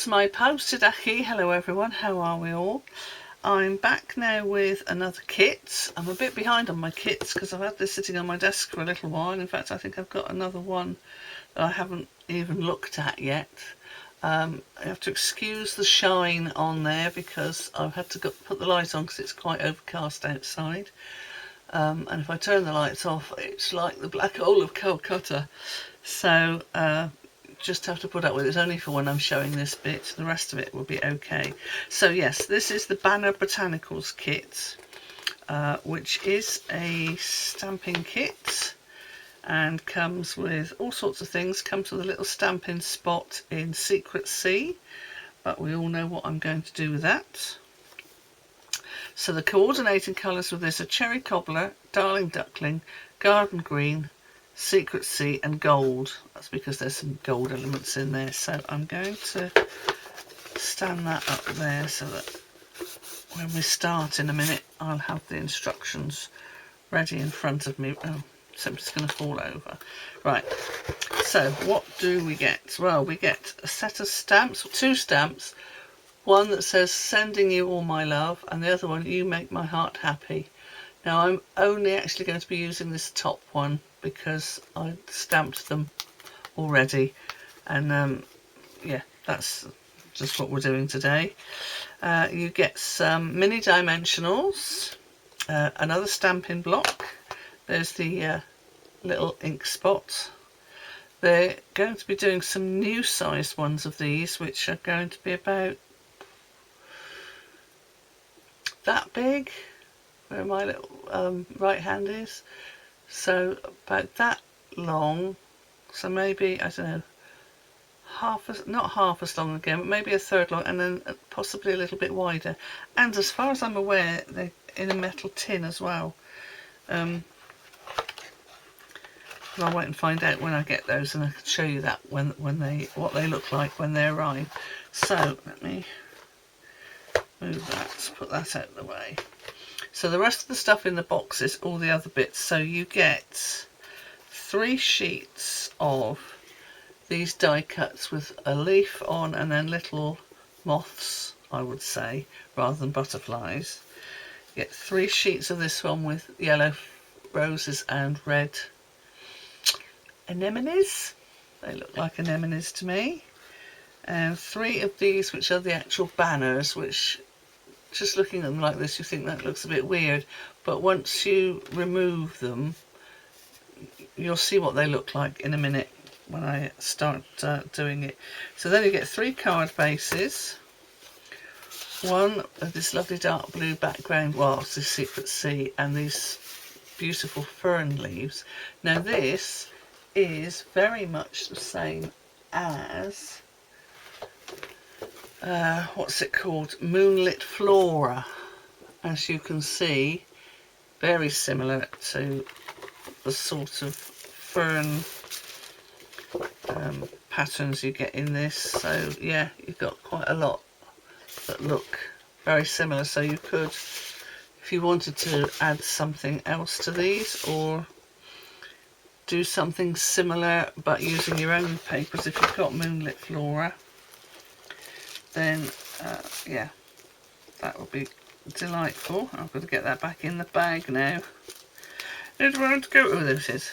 It's my posted Aki. Hello everyone, how are we all? I'm back now with another kit. I'm a bit behind on my kits because I've had this sitting on my desk for a little while. In fact, I think I've got another one that I haven't even looked at yet. I have to excuse the shine on there because I've had to put the light on because it's quite overcast outside. And if I turn the lights off, it's like the black hole of Calcutta. So just have to put up with it. It's only for when I'm showing this bit. The rest of it will be okay. So yes, this is the Banner Botanicals kit, which is a stamping kit and comes with all sorts of things. Comes with a little Stampin spot in Secret Sea, but we all know what I'm going to do with that. So the coordinating colours with this are Cherry Cobbler, Darling Duckling, Garden Green, Secret Sea and Gold. That's because there's some gold elements in there. So I'm going to stand that up there so that when we start in a minute I'll have the instructions ready in front of me. Oh, something's going to fall over. Right, so what do we get? Well, we get a set of stamps, two stamps. One that says sending you all my love and the other one, you make my heart happy. Now I'm only actually going to be using this top one because I stamped them already, and yeah, that's just what we're doing today. You get some mini dimensionals, another Stampin block. There's the little ink spot. They're going to be doing some new sized ones of these, which are going to be about that big, where my little right hand is, so about that long. So maybe, I don't know, not half as long again, but maybe a third long, and then possibly a little bit wider. And as far as I'm aware, they're in a metal tin as well. I'll wait and find out when I get those, and I can show you that what they look like when they arrive. So let me move that, put that out of the way. So the rest of the stuff in the box is all the other bits. So you get 3 sheets of these die cuts with a leaf on and then little moths, I would say, rather than butterflies. You get 3 sheets of this one with yellow roses and red anemones. They look like anemones to me. And 3 of these, which are the actual banners, which, just looking at them like this, you think that looks a bit weird, but once you remove them, you'll see what they look like in a minute when I start doing it. So then you get 3 card bases, one of this lovely dark blue background, well, it's the Secret Sea, and these beautiful fern leaves. Now this is very much the same as what's it called, Moonlit Flora. As you can see, very similar to the sort of fern patterns you get in this. So yeah, you've got quite a lot that look very similar. So you could, if you wanted to add something else to these, or do something similar but using your own papers, if you've got Moonlit Flora, then yeah, that would be delightful. I've got to get that back in the bag now. Did I want to go? Oh, there it is.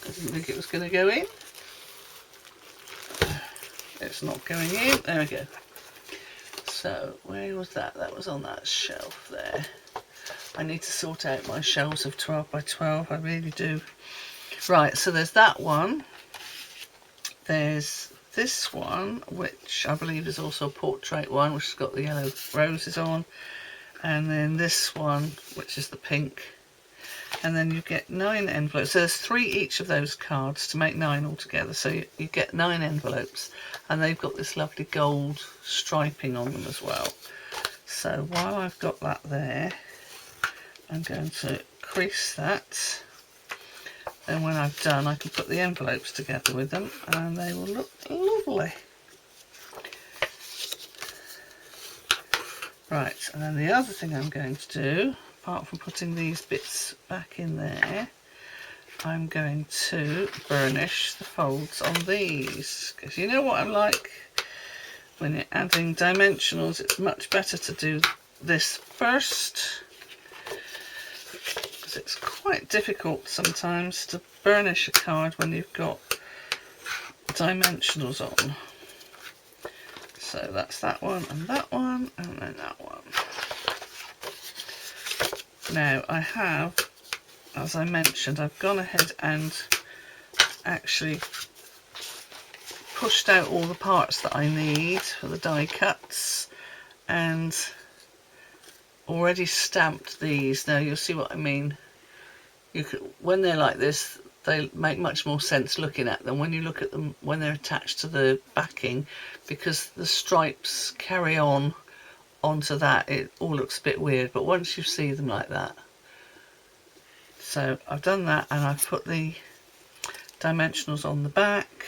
I didn't think it was going to go in. It's not going in. There we go. So where was that? That was on that shelf there. I need to sort out my shelves of 12 by 12. I really do. Right, so there's that one. There's this one, which I believe is also a portrait one, which has got the yellow roses on, and then this one, which is the pink, and then you get 9 envelopes. So there's 3 each of those cards to make 9 altogether, so you get 9 envelopes, and they've got this lovely gold striping on them as well. So while I've got that there, I'm going to crease that. And when I've done, I can put the envelopes together with them and they will look lovely. Right, and then the other thing I'm going to do, apart from putting these bits back in there, I'm going to burnish the folds on these. Because you know what I'm like? when you're adding dimensionals, it's much better to do this first, because it's quite difficult sometimes to burnish a card when you've got dimensionals on. So that's that one, and then that one. Now I have, as I mentioned, I've gone ahead and actually pushed out all the parts that I need for the die cuts and already stamped these. Now you'll see what I mean. You could, when they're like this, they make much more sense looking at them when you look at them when they're attached to the backing, because the stripes carry on onto that. It all looks a bit weird, but once you see them like that. So I've done that, and I've put the dimensionals on the back.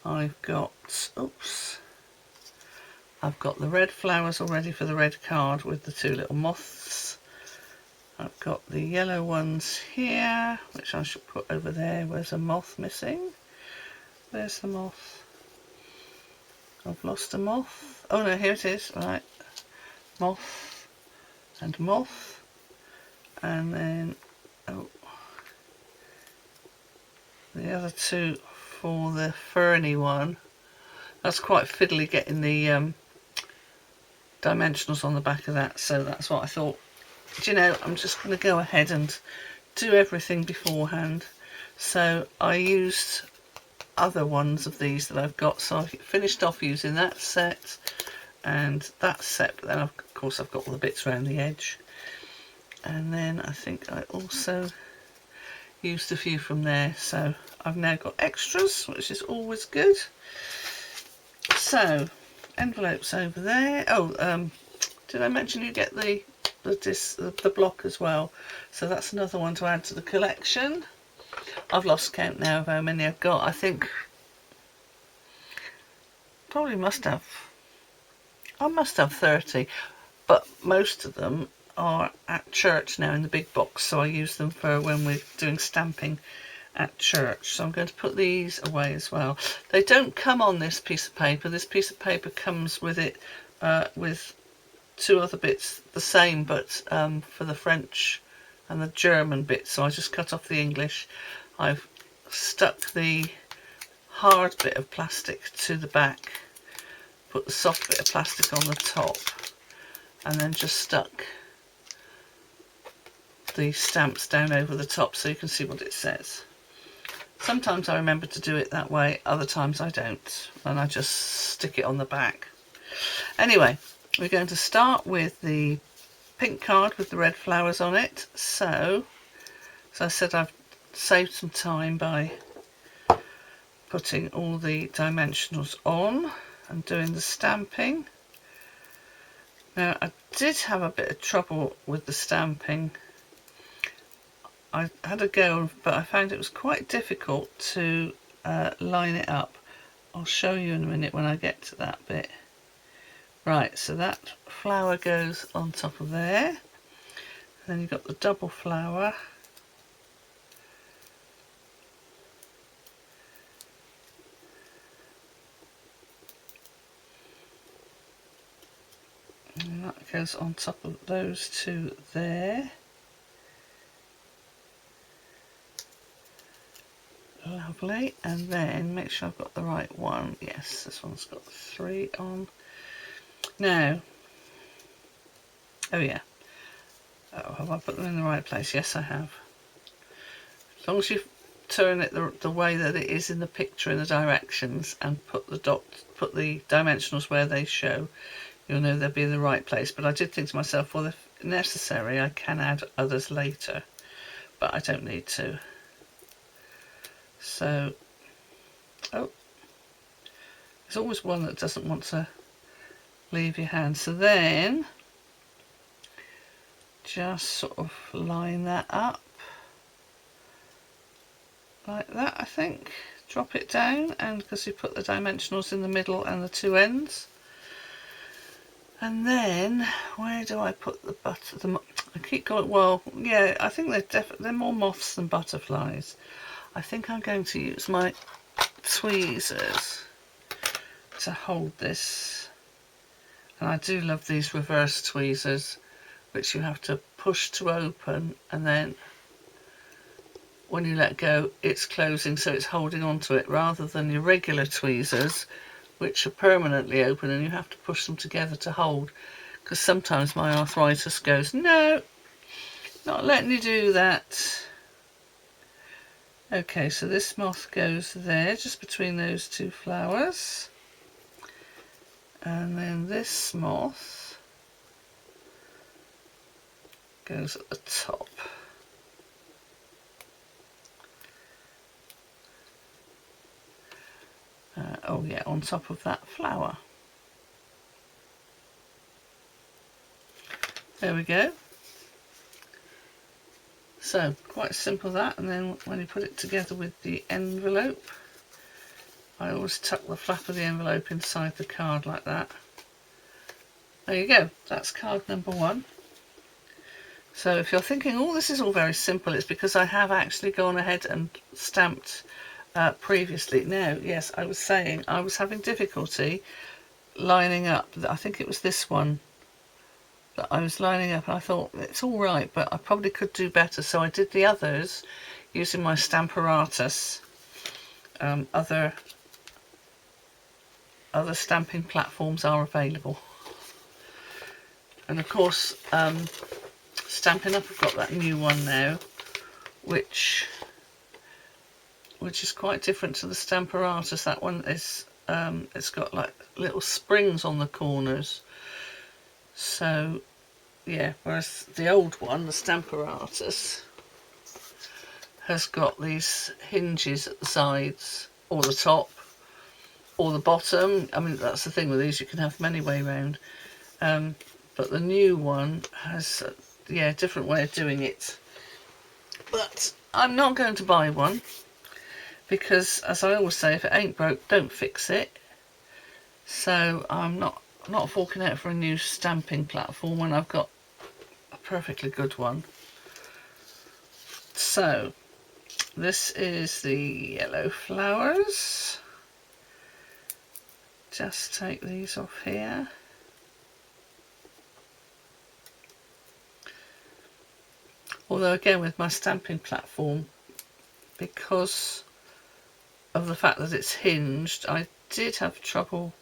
I've got, oops, I've got the red flowers already for the red card with the two little moths. I've got the yellow ones here, which I should put over there. Where's a moth missing? Where's the moth? I've lost a moth. Oh no, here it is. Right, moth and moth, and then the other two for the ferny one. That's quite fiddly getting the dimensionals on the back of that, so that's what I thought. Do you know, I'm just going to go ahead and do everything beforehand. So I used other ones of these that I've got, so I finished off using that set and that set, but then of course I've got all the bits around the edge, and then I think I also used a few from there, so I've now got extras, which is always good. So envelopes over there. Oh, did I mention you get the block as well? So that's another one to add to the collection. I've lost count now of how many I've got. I think probably I must have 30, but most of them are at church now in the big box, so I use them for when we're doing stamping at church. So I'm going to put these away as well. They don't come on this piece of paper. This piece of paper comes with it with two other bits the same, but for the French and the German bit, so I just cut off the English. I've stuck the hard bit of plastic to the back, put the soft bit of plastic on the top, and then just stuck the stamps down over the top so you can see what it says. Sometimes I remember to do it that way, other times I don't, and I just stick it on the back. Anyway, we're going to start with the pink card with the red flowers on it. So as I said, I've saved some time by putting all the dimensionals on and doing the stamping. Now I did have a bit of trouble with the stamping. I had a go, but I found it was quite difficult to line it up. I'll show you in a minute when I get to that bit. Right, so that flower goes on top of there. And then you've got the double flower. And that goes on top of those two there. Lovely. And then make sure I've got the right one. Yes, this one's got 3 on. Now, oh yeah, oh, have I put them in the right place? Yes, I have. As long as you turn it the way that it is in the picture in the directions and put the dimensionals where they show, you'll know they'll be in the right place. But I did think to myself, well, if necessary, I can add others later, but I don't need to. So, oh, there's always one that doesn't want to leave your hand. So then just sort of line that up like that, I think. Drop it down, and because you put the dimensionals in the middle and the two ends. And then where do I put the I keep going, well, yeah, I think they're more moths than butterflies. I think I'm going to use my tweezers to hold this. And I do love these reverse tweezers, which you have to push to open, and then when you let go it's closing, so it's holding onto it, rather than your regular tweezers which are permanently open and you have to push them together to hold, because sometimes my arthritis goes, no, not letting you do that. Okay, so this moth goes there, just between those two flowers. And then this moth goes at the top. Oh yeah, on top of that flower. There we go. So, quite simple that, and then when you put it together with the envelope, I always tuck the flap of the envelope inside the card like that. There you go, that's card number 1. So if you're thinking, oh, this is all very simple, it's because I have actually gone ahead and stamped previously. Now, yes, I was saying I was having difficulty lining up. I think it was this one that I was lining up, and I thought it's all right, but I probably could do better, so I did the others using my Stamparatus. Other stamping platforms are available, and of course Stampin' Up! I've got that new one now, which is quite different to the Stamparatus. That one is it's got like little springs on the corners. So yeah, whereas the old one, the Stamparatus, has got these hinges at the sides, or the top, or the bottom. I mean, that's the thing with these, you can have them any way round. But the new one has a different way of doing it. But I'm not going to buy one, because as I always say, if it ain't broke, don't fix it. So I'm not forking out for a new stamping platform when I've got a perfectly good one. So this is the yellow flowers. Just take these off here. Although again, with my stamping platform, because of the fact that it's hinged, I did have trouble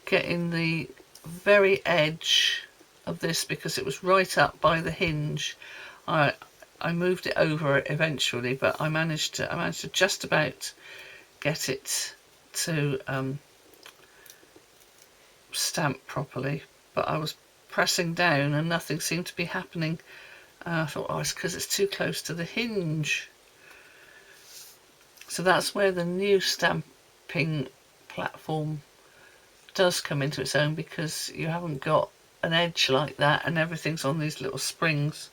getting the very edge of this, because it was right up by the hinge. I moved it over eventually, but I managed to just about get it to stamp properly, but I was pressing down and nothing seemed to be happening. I thought, oh, it's because it's too close to the hinge. So that's where the new stamping platform does come into its own, because you haven't got an edge like that and everything's on these little springs.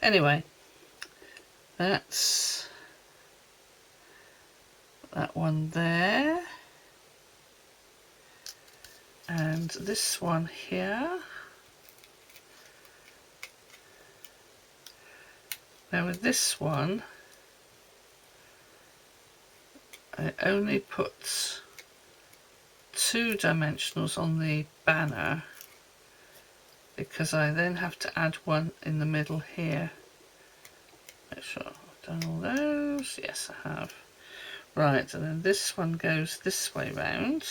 Anyway, that's that one there, and this one here. Now with this one, I only put 2 dimensionals on the banner, because I then have to add one in the middle here. Make sure I've done all those. Yes, I have. Right, and then this one goes this way round.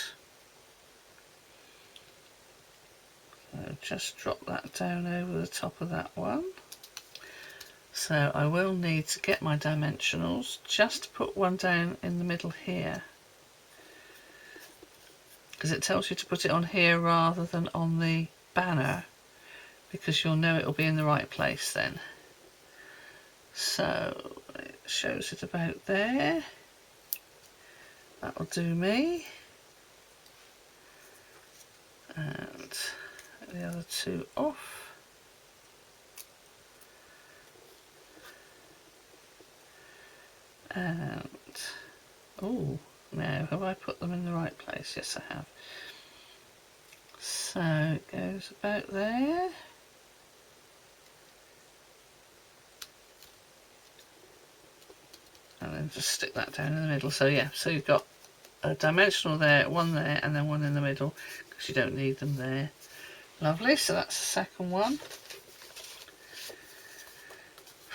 So just drop that down over the top of that one. So I will need to get my dimensionals, just to put one down in the middle here, because it tells you to put it on here rather than on the banner, because you'll know it'll be in the right place then. So it shows it about there. That'll do me. And the other 2 off. And oh, now have I put them in the right place? Yes, I have. So it goes about there. And then just stick that down in the middle. So yeah, so you've got a dimensional there, one there, and then one in the middle, because you don't need them there. Lovely, so that's the second one.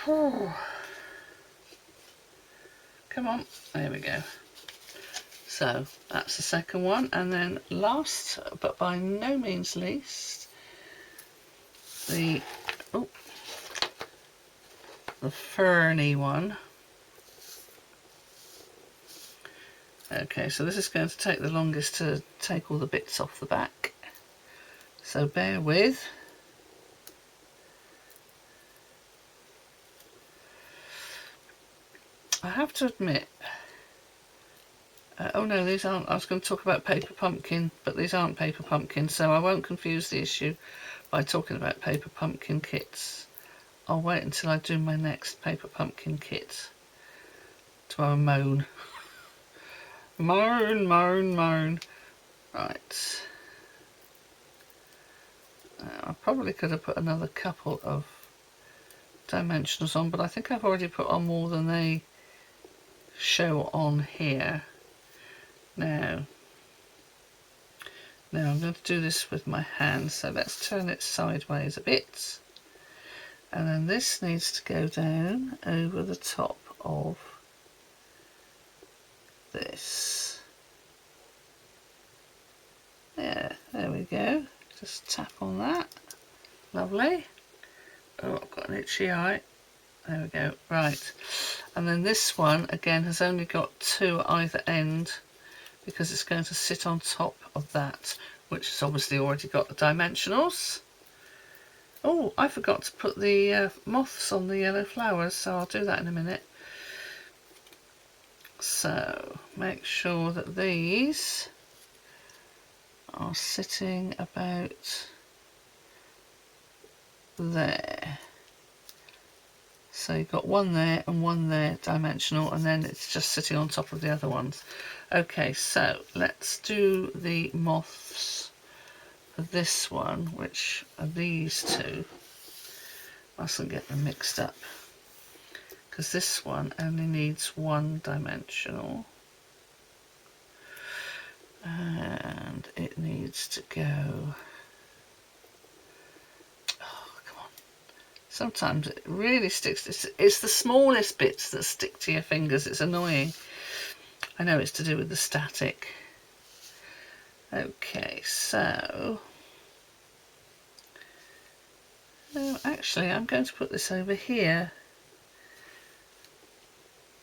Whew. Come on, there we go. So that's the second one, and then last but by no means least, the ferny one. Okay, so this is going to take the longest to take all the bits off the back, so bear with. I have to admit, oh no, these aren't, I was going to talk about paper pumpkin, but these aren't paper pumpkin, so I won't confuse the issue by talking about paper pumpkin kits. I'll wait until I do my next paper pumpkin kit to have a moan. Moan, moan, moan. Right. I probably could have put another couple of dimensionals on, but I think I've already put on more than they show on here. Now I'm going to do this with my hand, so let's turn it sideways a bit. And then this needs to go down over the top of this. Yeah, there we go. Just tap on that. Lovely. Oh, I've got an itchy eye. There we go. Right. And then this one, again, has only got two at either end because it's going to sit on top of that, which has obviously already got the dimensionals. Oh, I forgot to put the moths on the yellow flowers, so I'll do that in a minute. So make sure that these are sitting about there. So you've got one there and one there dimensional, and then it's just sitting on top of the other ones. Okay, so let's do the moths for this one, which are these two. Mustn't get them mixed up, because this one only needs one dimensional. And it needs to go... Sometimes it really sticks. It's the smallest bits that stick to your fingers. It's annoying. I know it's to do with the static. Okay, so... No, actually, I'm going to put this over here,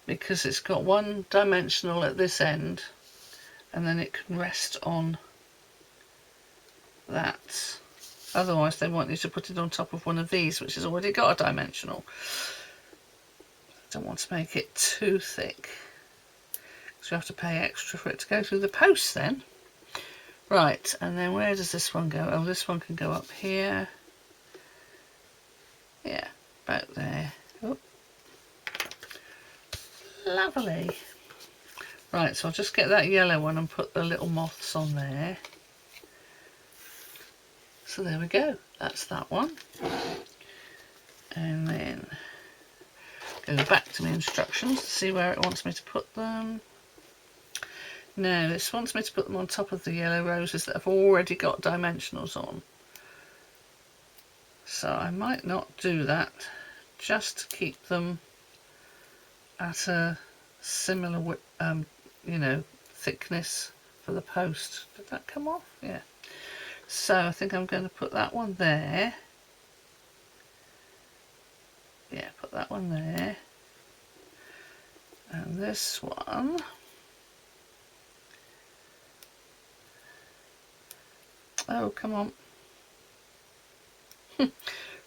because it's got one dimensional at this end, and then it can rest on that. Otherwise they want you to put it on top of one of these, which has already got a dimensional. I don't want to make it too thick, because you have to pay extra for it to go through the post then. Right, and then where does this one go? Oh, this one can go up here. Yeah, about there. Oh. Lovely. Right, so I'll just get that yellow one and put the little moths on there. So there we go, that's that one. And then go back to my instructions to see where it wants me to put them. No, this wants me to put them on top of the yellow roses that have already got dimensionals on. So I might not do that, just to keep them at a similar, you know, thickness for the post. Did that come off? Yeah. So I think I'm going to put that one there. Yeah, put that one there. And this one. Oh, come on.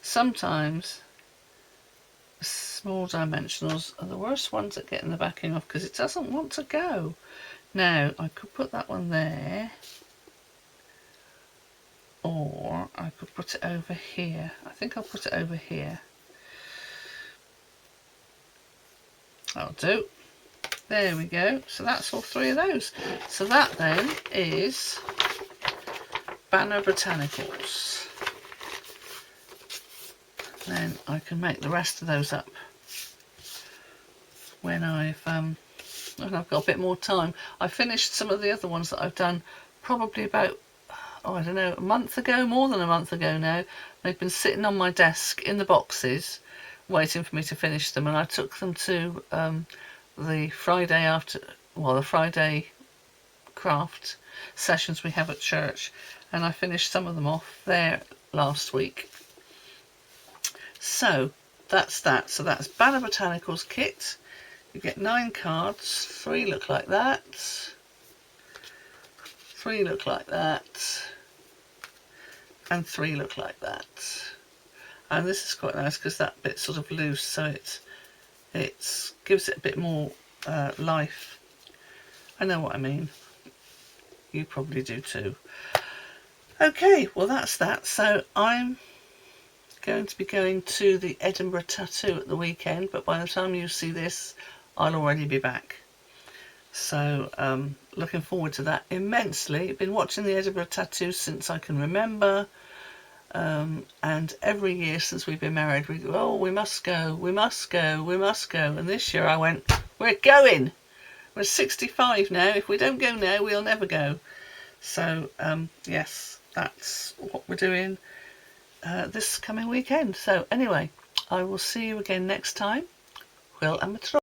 Sometimes small dimensionals are the worst ones at getting the backing off, because it doesn't want to go. Now, I could put that one there. Or I could put it over here. I think I'll put it over here. That'll do. There we go. So that's all three of those. So that then is Banner Botanicals. Then I can make the rest of those up when I've and I've got a bit more time. I finished some of the other ones that I've done probably about, oh, I don't know, a month ago, more than a month ago now. They've been sitting on my desk in the boxes waiting for me to finish them, and I took them to the Friday after, well, the Friday craft sessions we have at church, and I finished some of them off there last week. So that's that. So that's Banner Botanicals kit. You get 9 cards. 3 look like that. 3 look like that. And 3 look like that. And this is quite nice because that bit's sort of loose, so it gives it a bit more life. I know what I mean. You probably do too. Okay, well that's that. So I'm going to be going to the Edinburgh Tattoo at the weekend, but by the time you see this, I'll already be back. So looking forward to that immensely. I've been watching the Edinburgh Tattoo since I can remember, and every year since we've been married we go, oh, we must go, we must go, we must go. And this year I went, we're going. We're 65 now. If we don't go now, we'll never go. So yes, that's what we're doing this coming weekend. So anyway, I will see you again next time. Hwyl am y tro.